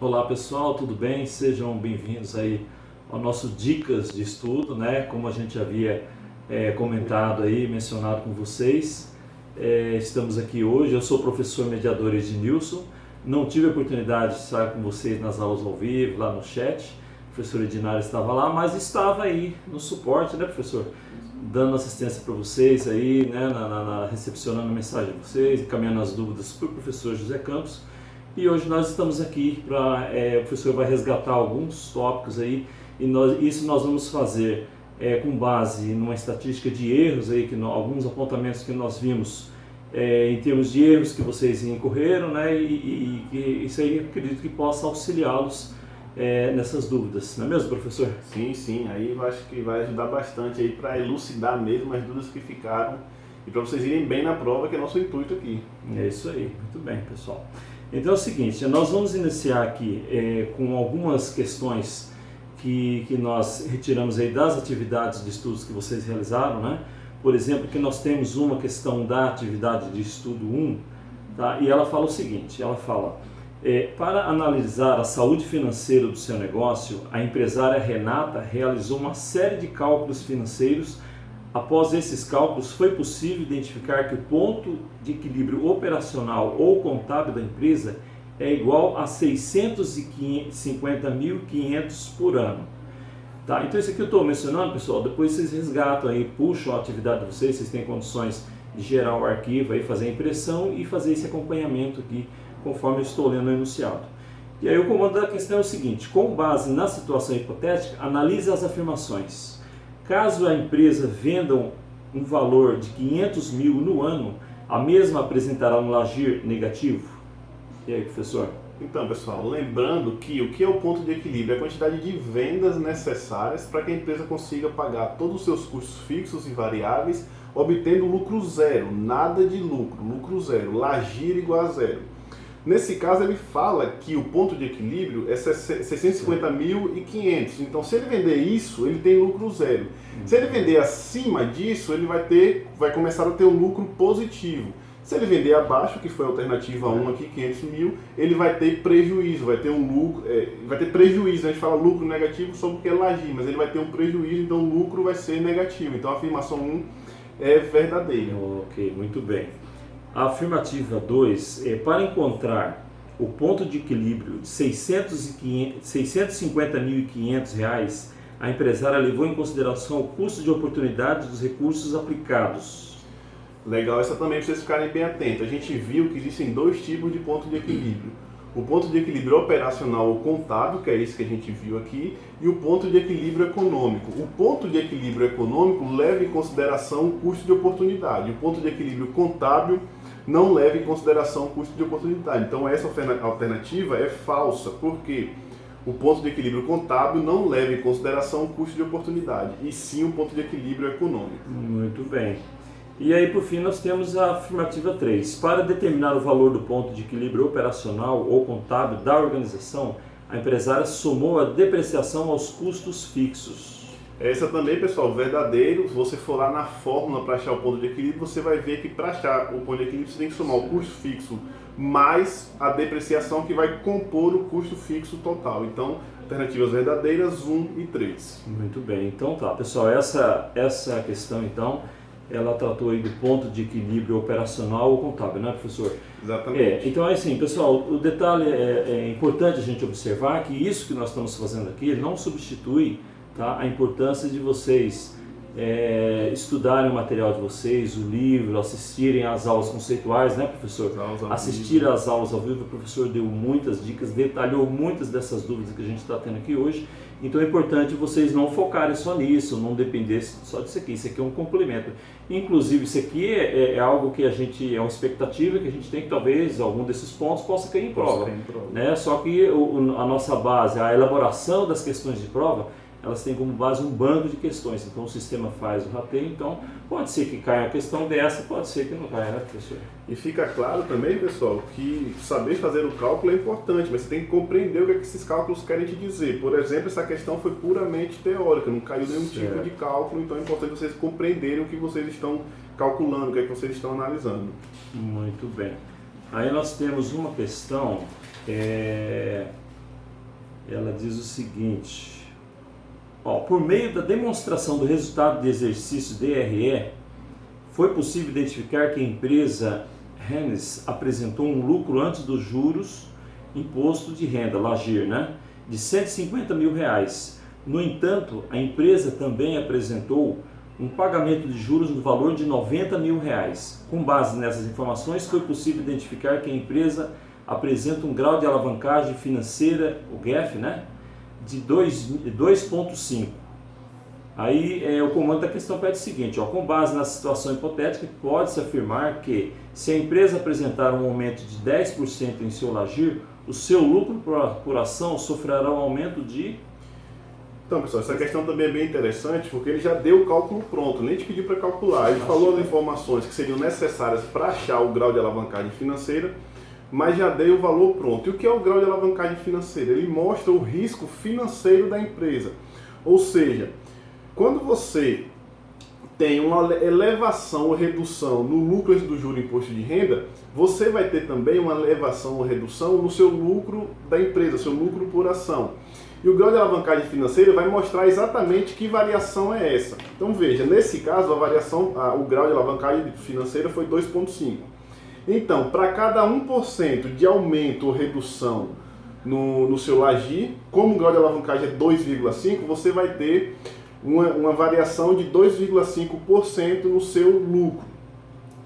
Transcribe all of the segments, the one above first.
Olá pessoal, tudo bem? Sejam bem-vindos aí ao nosso Dicas de Estudo, né? Como a gente havia comentado aí, mencionado com vocês, estamos aqui hoje. Eu sou o professor mediador Ednilson. Não tive a oportunidade de estar com vocês nas aulas ao vivo, lá no chat. O professor Edinário estava lá, mas estava aí no suporte, né, professor? Dando assistência para vocês aí, né? Recepcionando a mensagem de vocês, encaminhando as dúvidas para o professor José Campos. E hoje nós estamos aqui para, o professor vai resgatar alguns tópicos aí, e isso nós vamos fazer com base numa estatística de erros aí, alguns apontamentos que nós vimos em termos de erros que vocês incorreram, né, e isso aí eu acredito que possa auxiliá-los nessas dúvidas, não é mesmo, professor? Sim, aí eu acho que vai ajudar bastante aí para elucidar mesmo as dúvidas que ficaram e para vocês irem bem na prova, que é nosso intuito aqui. É isso aí, muito bem, pessoal. Então é o seguinte, nós vamos iniciar aqui com algumas questões que nós retiramos aí das atividades de estudos que vocês realizaram, né? Por exemplo, que nós temos uma questão da atividade de estudo 1, tá? E ela fala o seguinte, ela fala, para analisar a saúde financeira do seu negócio, a empresária Renata realizou uma série de cálculos financeiros. Após esses cálculos, foi possível identificar que o ponto de equilíbrio operacional ou contábil da empresa é igual a 650.500 por ano. Tá? Então isso aqui eu estou mencionando, pessoal, depois vocês resgatam aí, puxam a atividade de vocês têm condições de gerar o arquivo, aí, fazer a impressão e fazer esse acompanhamento aqui, conforme eu estou lendo o enunciado. E aí o comando da questão é o seguinte, com base na situação hipotética, analise as afirmações. Caso a empresa venda um valor de 500 mil no ano, a mesma apresentará um LAGIR negativo? E aí, professor? Então, pessoal, lembrando que o que é o ponto de equilíbrio? É a quantidade de vendas necessárias para que a empresa consiga pagar todos os seus custos fixos e variáveis, obtendo lucro zero, nada de lucro zero, LAGIR igual a zero. Nesse caso, ele fala que o ponto de equilíbrio é 650.500. Então, se ele vender isso, ele tem lucro zero. Se ele vender acima disso, ele vai começar a ter um lucro positivo. Se ele vender abaixo, que foi a alternativa 1 aqui, 500 mil, ele vai ter prejuízo, vai ter um lucro, vai ter prejuízo. A gente fala lucro negativo só porque é LAGIR, mas ele vai ter um prejuízo, então o lucro vai ser negativo. Então, a afirmação 1 é verdadeira. Ok, muito bem. A afirmativa 2 é para encontrar o ponto de equilíbrio de R$ 650.500, a empresária levou em consideração o custo de oportunidade dos recursos aplicados. Legal, essa também para vocês ficarem bem atentos. A gente viu que existem dois tipos de ponto de equilíbrio. O ponto de equilíbrio operacional ou contábil, que é esse que a gente viu aqui, e o ponto de equilíbrio econômico. O ponto de equilíbrio econômico leva em consideração o custo de oportunidade. O ponto de equilíbrio contábil não leva em consideração o custo de oportunidade. Então essa alternativa é falsa, porque o ponto de equilíbrio contábil não leva em consideração o custo de oportunidade, e sim o ponto de equilíbrio econômico. Muito bem. E aí, por fim, nós temos a afirmativa 3. Para determinar o valor do ponto de equilíbrio operacional ou contábil da organização, a empresária somou a depreciação aos custos fixos. Essa também, pessoal, verdadeiro. Se você for lá na fórmula para achar o ponto de equilíbrio, você vai ver que para achar o ponto de equilíbrio você tem que somar o custo fixo mais a depreciação que vai compor o custo fixo total. Então, alternativas verdadeiras 1 e 3. Muito bem. Então tá, pessoal, essa questão então, ela tratou aí do ponto de equilíbrio operacional ou contábil, né, professor? Exatamente. Então é assim, pessoal, o detalhe é importante a gente observar que isso que nós estamos fazendo aqui não substitui, tá, a importância de vocês estudarem o material de vocês, o livro, assistirem às aulas conceituais, né, professor? Assistir às aulas ao vivo, o professor deu muitas dicas, detalhou muitas dessas dúvidas que a gente está tendo aqui hoje. Então é importante vocês não focarem só nisso, não depender só disso aqui. Isso aqui é um complemento. Inclusive, isso aqui é algo que a gente, é uma expectativa que a gente tem que talvez algum desses pontos possa cair em prova. Né? Só que a nossa base, a elaboração das questões de prova, elas têm como base um banco de questões. Então o sistema faz o rateio, então pode ser que caia uma questão dessa, pode ser que não caia, né, professor? E fica claro também, pessoal, que saber fazer o cálculo é importante, mas você tem que compreender o que esses cálculos querem te dizer. Por exemplo, essa questão foi puramente teórica, não caiu nenhum tipo de cálculo, então é importante vocês compreenderem o que vocês estão calculando, o que é que vocês estão analisando. Muito bem. Aí nós temos uma questão Ela diz o seguinte, ó, por meio da demonstração do resultado de exercício DRE, foi possível identificar que a empresa Hennes apresentou um lucro antes dos juros, imposto de renda, LAGIR, né, de R$ 150 mil. No entanto, a empresa também apresentou um pagamento de juros no valor de R$ 90 mil. Com base nessas informações, foi possível identificar que a empresa apresenta um grau de alavancagem financeira, o GAF, né, de 2,5. Aí o comando da questão pede o seguinte, ó, com base na situação hipotética, pode-se afirmar que se a empresa apresentar um aumento de 10% em seu LAGIR, o seu lucro por ação sofrerá um aumento de... Então, pessoal, essa questão também é bem interessante, porque ele já deu o cálculo pronto, nem te pediu para calcular. Ele falou as informações que seriam necessárias para achar o grau de alavancagem financeira, mas já deu o valor pronto. E o que é o grau de alavancagem financeira? Ele mostra o risco financeiro da empresa. Ou seja, quando você tem uma elevação ou redução no lucro do juro imposto de renda, você vai ter também uma elevação ou redução no seu lucro da empresa, seu lucro por ação. E o grau de alavancagem financeira vai mostrar exatamente que variação é essa. Então veja, nesse caso a variação, o grau de alavancagem financeira foi 2,5. Então, para cada 1% de aumento ou redução no seu LAGIR, como o grau de alavancagem é 2,5, você vai ter uma variação de 2,5% no seu lucro.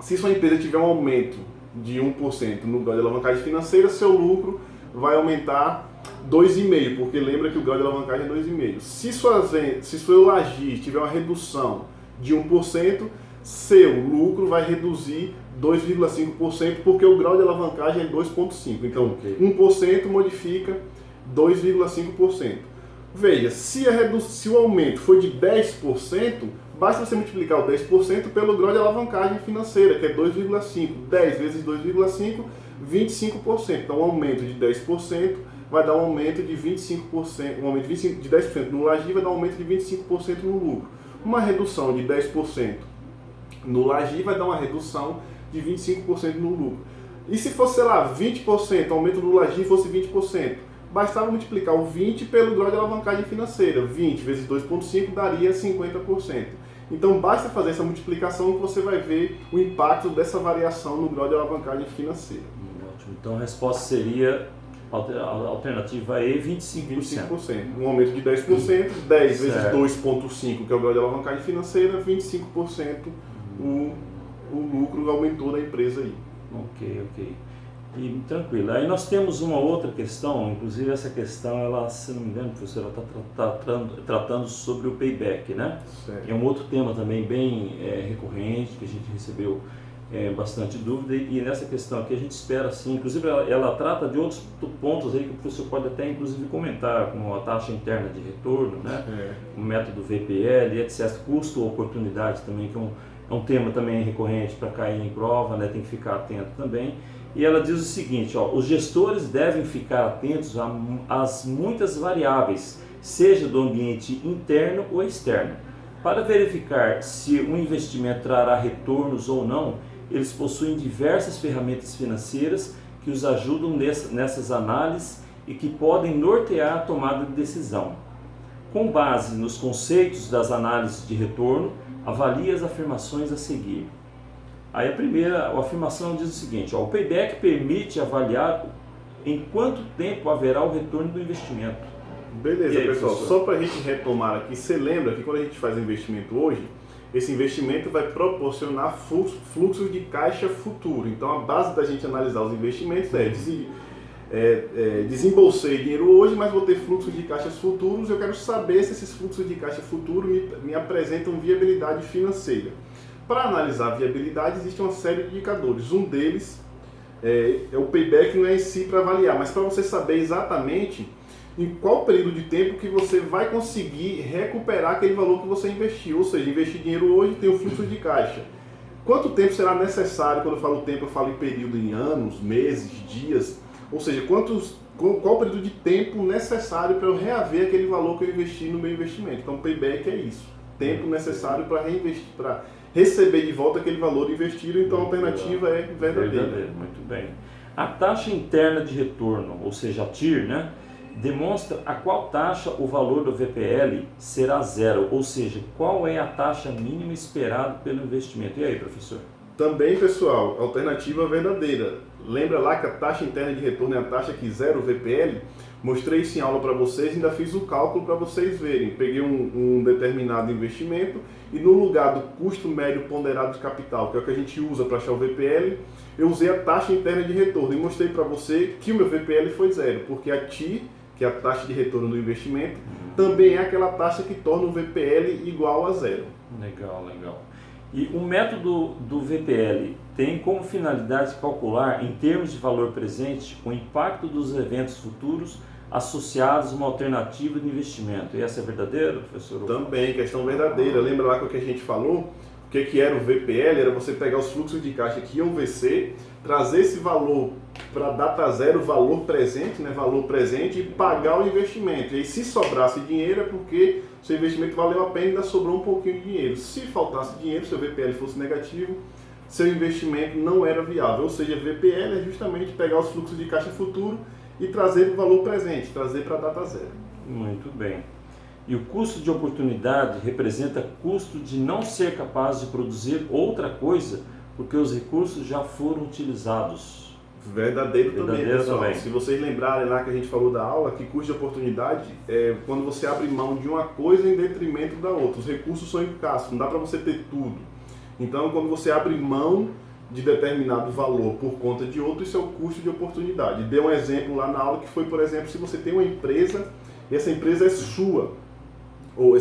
Se sua empresa tiver um aumento de 1% no grau de alavancagem financeira, seu lucro vai aumentar 2,5%, porque lembra que o grau de alavancagem é 2,5%. Se seu LAGIR tiver uma redução de 1%, seu lucro vai reduzir 2,5%, porque o grau de alavancagem é 2,5%. Então, 1% modifica 2,5%. Veja, se o aumento for de 10%, basta você multiplicar o 10% pelo grau de alavancagem financeira, que é 2,5. 10 vezes 2,5, 25%. Então, um aumento de 10% vai dar um aumento de 25%, um aumento de 10% no LAGIR vai dar um aumento de 25% no lucro. Uma redução de 10% no LAGIR vai dar uma redução de 25% no lucro. E se fosse, sei lá, 20%, o aumento do LAGIR fosse 20%, bastava multiplicar o 20 pelo grau de alavancagem financeira. 20 vezes 2,5 daria 50%. Então basta fazer essa multiplicação que você vai ver o impacto dessa variação no grau de alavancagem financeira. Ótimo. Então a resposta seria, a alternativa E, 25%. 25%. Um aumento de 10%, 10 vezes 2,5, que é o grau de alavancagem financeira, 25% o lucro aumentou da empresa aí. Ok. E tranquilo. Aí nós temos uma outra questão, inclusive essa questão, ela, se não me engano, professor, ela está tratando sobre o payback, né? Certo. É um outro tema também bem recorrente, que a gente recebeu bastante dúvida, e nessa questão aqui a gente espera, sim, inclusive ela trata de outros pontos aí que o professor pode até, inclusive, comentar, como a taxa interna de retorno, né? O método VPL, etc. Custo-oportunidade também, que é um tema também recorrente para cair em prova, né? Tem que ficar atento também. E ela diz o seguinte, ó, os gestores devem ficar atentos às muitas variáveis, seja do ambiente interno ou externo. Para verificar se um investimento trará retornos ou não, eles possuem diversas ferramentas financeiras que os ajudam nessas análises e que podem nortear a tomada de decisão. Com base nos conceitos das análises de retorno, avalie as afirmações a seguir. Aí a primeira afirmação diz o seguinte, ó, o payback permite avaliar em quanto tempo haverá o retorno do investimento. Beleza, aí, pessoal, professor? só para a gente retomar aqui, você lembra que quando a gente faz investimento hoje, esse investimento vai proporcionar fluxos de caixa futuro. Então a base da gente analisar os investimentos desembolsei dinheiro hoje, mas vou ter fluxos de caixas futuros, eu quero saber se esses fluxos de caixa futuro me apresentam viabilidade financeira. Para analisar a viabilidade, existe uma série de indicadores. Um deles é o payback, não é em si para avaliar, mas para você saber exatamente em qual período de tempo que você vai conseguir recuperar aquele valor que você investiu. Ou seja, investir dinheiro hoje tem um fluxo de caixa. Quanto tempo será necessário? Quando eu falo tempo, eu falo em período, em anos, meses, dias. Ou seja, qual o período de tempo necessário para eu reaver aquele valor que eu investi no meu investimento. Então, payback é isso. Tempo necessário para reinvestir, para receber de volta aquele valor investido. Então, a alternativa é verdadeira. Muito bem. A taxa interna de retorno, ou seja, a TIR, né? demonstra a qual taxa o valor do VPL será zero, ou seja, qual é a taxa mínima esperada pelo investimento. E aí, professor? Também, pessoal, alternativa verdadeira. Lembra lá que a taxa interna de retorno é a taxa que zera o VPL? Mostrei isso em aula para vocês e ainda fiz o cálculo para vocês verem. Peguei um determinado investimento e no lugar do custo médio ponderado de capital, que é o que a gente usa para achar o VPL, eu usei a taxa interna de retorno e mostrei para você que o meu VPL foi zero, porque a TI, que é a taxa de retorno do investimento, também é aquela taxa que torna o VPL igual a zero. Legal, legal. E o método do VPL tem como finalidade calcular, em termos de valor presente, o impacto dos eventos futuros associados a uma alternativa de investimento. E essa é verdadeira, professor? Também, questão verdadeira. Lembra lá que a gente falou? O que era o VPL? Era você pegar os fluxos de caixa que iam vencer, trazer esse valor para a data zero, valor presente, né? Valor presente, e pagar o investimento. E aí, se sobrasse dinheiro, é porque seu investimento valeu a pena e ainda sobrou um pouquinho de dinheiro. Se faltasse dinheiro, seu VPL fosse negativo, seu investimento não era viável. Ou seja, VPL é justamente pegar os fluxos de caixa futuro e trazer o valor presente, trazer para a data zero. Muito bem. E o custo de oportunidade representa custo de não ser capaz de produzir outra coisa porque os recursos já foram utilizados. Verdadeiro também, pessoal. Também. Se vocês lembrarem lá que a gente falou da aula, que custo de oportunidade é quando você abre mão de uma coisa em detrimento da outra. Os recursos são escassos, não dá para você ter tudo. Então, quando você abre mão de determinado valor por conta de outro, isso é o custo de oportunidade. Dei um exemplo lá na aula que foi, por exemplo, se você tem uma empresa e essa empresa é sua, ou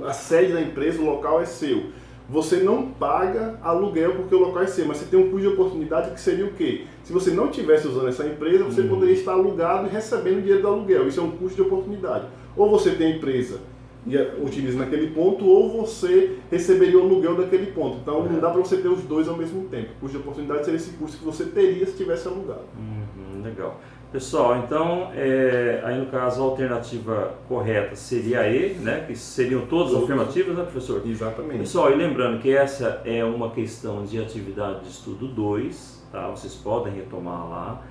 a sede da empresa, o local é seu. Você não paga aluguel porque o local é seu, mas você tem um custo de oportunidade que seria o quê? Se você não estivesse usando essa empresa, você poderia estar alugado e recebendo dinheiro do aluguel. Isso é um custo de oportunidade. Ou você tem a empresa e utiliza naquele ponto, ou você receberia o aluguel daquele ponto. Então não dá para você ter os dois ao mesmo tempo. O custo de oportunidade seria esse custo que você teria se tivesse alugado. Legal. Pessoal, então, aí no caso a alternativa correta seria a E, né? Que seriam todas afirmativas, né, professor? Exatamente. Pessoal, e lembrando que essa é uma questão de atividade de estudo 2, tá? Vocês podem retomar lá.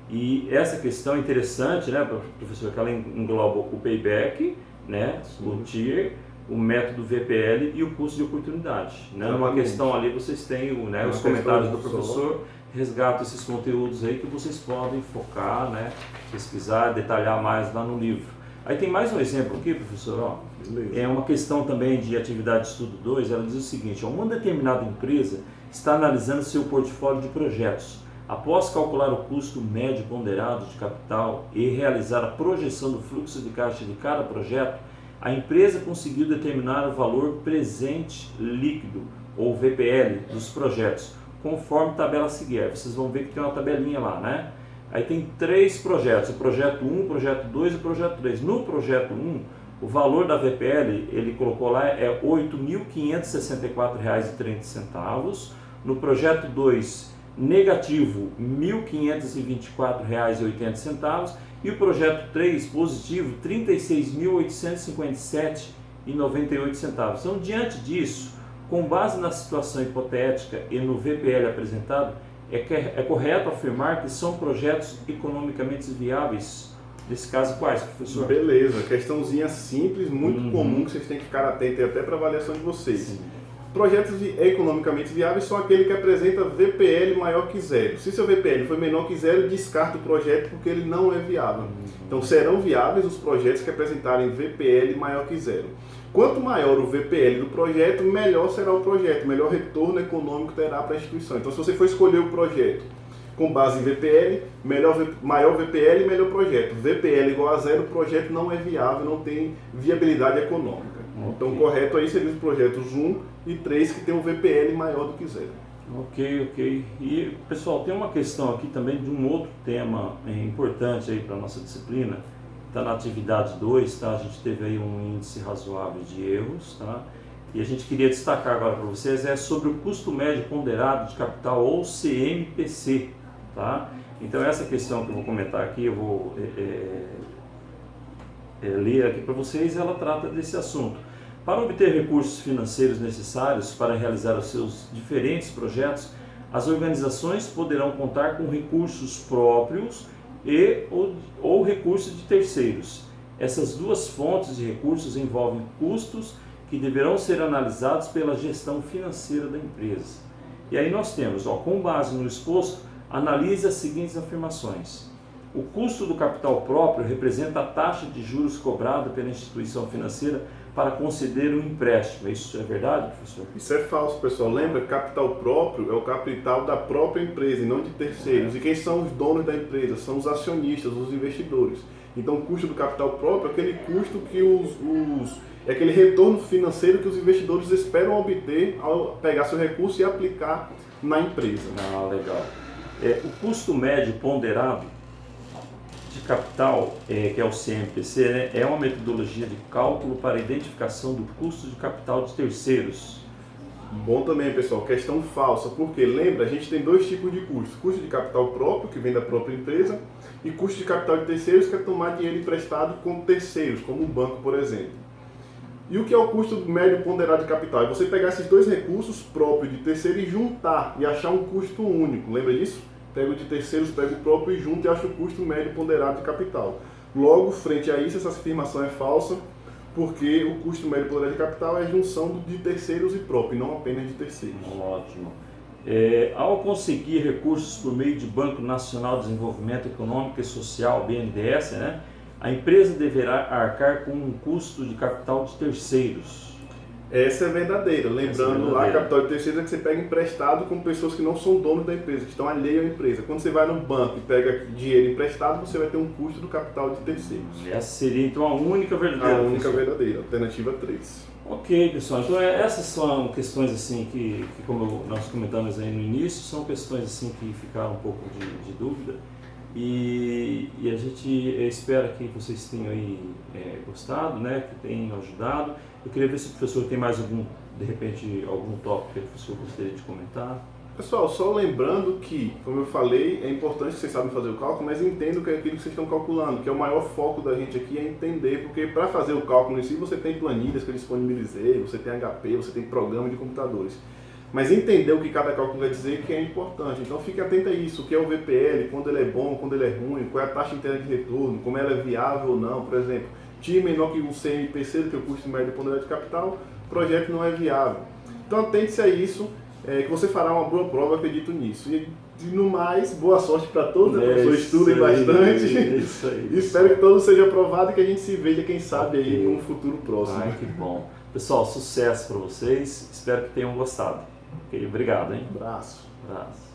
E essa questão é interessante, né, professor, que ela engloba o payback, né? O TIR, o método VPL e o custo de oportunidade. Né? Numa questão ali vocês têm os comentários do professor, resgatam esses conteúdos aí que vocês podem focar, né? Pesquisar, detalhar mais lá no livro. Aí tem mais um exemplo aqui, professor, ó. É uma questão também de atividade de estudo 2, ela diz o seguinte, ó, uma determinada empresa está analisando seu portfólio de projetos. Após calcular o custo médio ponderado de capital e realizar a projeção do fluxo de caixa de cada projeto, a empresa conseguiu determinar o valor presente líquido, ou VPL, dos projetos, conforme tabela a seguir. Vocês vão ver que tem uma tabelinha lá, né? Aí tem 3 projetos, o projeto 1, o projeto 2 e o projeto 3. No projeto 1, o valor da VPL, ele colocou lá, é R$ 8.564,30. No projeto 2, negativo, R$ 1.524,80. E o projeto 3, positivo, R$ 36.857,98. Então, diante disso, com base na situação hipotética e no VPL apresentado, é correto afirmar que são projetos economicamente viáveis? Nesse caso, quais, professor? Beleza, questãozinha simples, muito comum, que vocês têm que ficar atentos até para a avaliação de vocês. Sim. Projetos economicamente viáveis são aquele que apresenta VPL maior que zero. Se seu VPL for menor que zero, descarta o projeto porque ele não é viável. Então serão viáveis os projetos que apresentarem VPL maior que zero. Quanto maior o VPL do projeto, melhor será o projeto, melhor retorno econômico terá para a instituição. Então se você for escolher o projeto com base em VPL, maior VPL, melhor projeto. VPL igual a zero, o projeto não é viável, não tem viabilidade econômica. Então, correto aí seria os projetos 1 e 3 que tem um VPL maior do que zero. Ok. E, pessoal, tem uma questão aqui também de um outro tema importante aí para a nossa disciplina. Está na atividade 2, tá? A gente teve aí um índice razoável de erros, tá? E a gente queria destacar agora para vocês sobre o custo médio ponderado de capital, ou CMPC, tá? Então, essa questão que eu vou comentar aqui, eu vou ler aqui para vocês, ela trata desse assunto. Para obter recursos financeiros necessários para realizar os seus diferentes projetos, as organizações poderão contar com recursos próprios ou recursos de terceiros. Essas duas fontes de recursos envolvem custos que deverão ser analisados pela gestão financeira da empresa. E aí nós temos, com base no exposto, analise as seguintes afirmações. O custo do capital próprio representa a taxa de juros cobrada pela instituição financeira para conceder um empréstimo. Isso é verdade, professor? Isso é falso, pessoal. Lembra que capital próprio é o capital da própria empresa e não de terceiros. E quem são os donos da empresa? São os acionistas, os investidores. Então o custo do capital próprio é aquele custo que é aquele retorno financeiro que os investidores esperam obter ao pegar seu recurso e aplicar na empresa. Ah, legal. O custo médio ponderado de capital, que é o CMPC, né, é uma metodologia de cálculo para a identificação do custo de capital de terceiros. Bom também, pessoal, questão falsa, porque lembra, a gente tem dois tipos de custos: custo de capital próprio, que vem da própria empresa, e custo de capital de terceiros, que é tomar dinheiro emprestado com terceiros, como um banco, por exemplo. E o que é o custo médio ponderado de capital? É você pegar esses dois recursos próprios de terceiro e juntar e achar um custo único. Lembra disso? Pega o de terceiros, pega o próprio e junta e acha o custo médio ponderado de capital. Logo, frente a isso, essa afirmação é falsa, porque o custo médio ponderado de capital é a junção de terceiros e próprio, não apenas de terceiros. Ótimo. Ao conseguir recursos por meio de Banco Nacional de Desenvolvimento Econômico e Social, BNDES, né, a empresa deverá arcar com um custo de capital de terceiros. Essa é verdadeira. Lembrando, lá, capital de terceiros é que você pega emprestado com pessoas que não são donos da empresa, que estão alheios à empresa. Quando você vai no banco e pega dinheiro emprestado, você vai ter um custo do capital de terceiros. Essa seria então a única verdadeira. A única verdadeira, alternativa 3. Ok, pessoal. Então essas são questões assim que como nós comentamos aí no início, são questões assim que ficaram um pouco de dúvida. E a gente espera que vocês tenham aí gostado, né, que tenham ajudado. Eu queria ver se o professor tem mais de repente, algum tópico que o professor gostaria de comentar. Pessoal, só lembrando que, como eu falei, é importante que vocês sabem fazer o cálculo, mas entendam que é aquilo que vocês estão calculando, que é o maior foco da gente aqui é entender, porque para fazer o cálculo em si você tem planilhas que eu disponibilizei, você tem HP, você tem programa de computadores. Mas entender o que cada cálculo quer dizer que é importante. Então fique atento a isso, o que é o VPL, quando ele é bom, quando ele é ruim, qual é a taxa interna de retorno, como ela é viável ou não. Por exemplo, TIR menor que o CMPC, que é o custo médio ponderado de capital, o projeto não é viável. Então atente-se a isso, que você fará uma boa prova, acredito nisso. E no mais, boa sorte para todos, as pessoas estudem bastante. Isso aí, e espero que todo seja aprovado e que a gente se veja, quem sabe, aí no futuro próximo. Ai, que bom. Pessoal, sucesso para vocês, espero que tenham gostado. Ok, obrigado, hein? Abraço. Abraço.